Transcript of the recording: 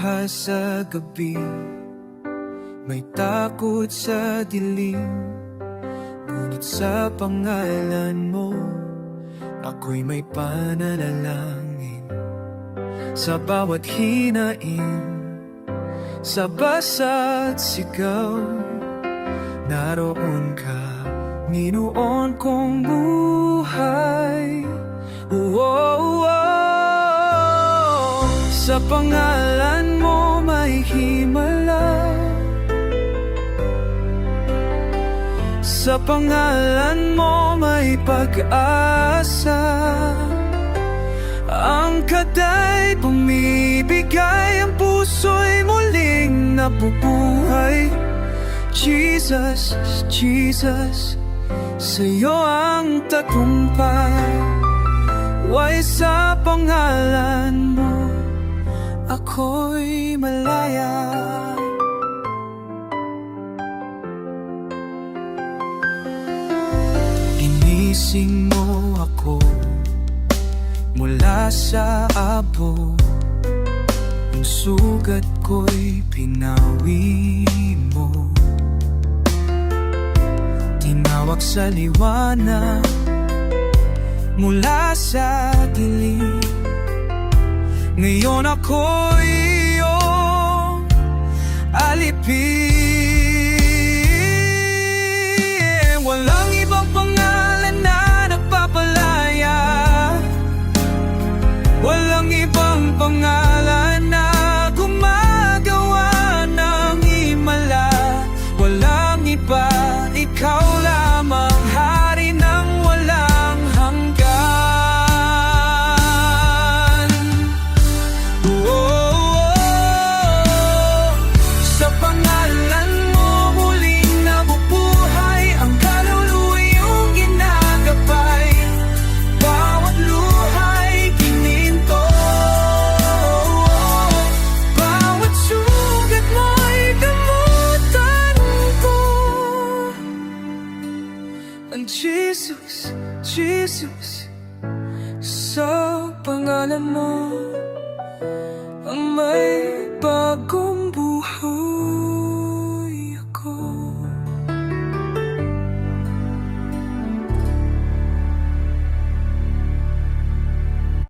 bukas sa gabi, may takot sa dilim, ngunit sa pangalan mo, ako'y may pananalangin. Sa bawat hinain, sa basa't sigaw, naroon ka, Ginoon kong buhay. Sa pangalan mo may himala, sa pangalan mo may pag-asa. Ang kata'y bumibigay, ang puso'y muling nabubuhay. Jesus, Jesus, sa'yo ang tagumpay. Why sa pangalan mo ako'y malaya. Ginising mo ako mula sa abo, ang sugat ko'y pinawi mo. Tinawag sa liwanag mula sa dilim, ngayon ako'y iyong alipin. Walang ibang pangalan na nagpapalaya, walang ibang pangalan na gumagawa ng himala. Walang iba, ikaw lamang, hari ng walang hanggan. Sa pangalan mo muling nabubuhay, ang kaluluwa'y iyong ginagapay. Bawat luha'y gininto, bawat sugat mo'y gamutan ko. Ang Jesus, Jesus, sa pangalan mo ang may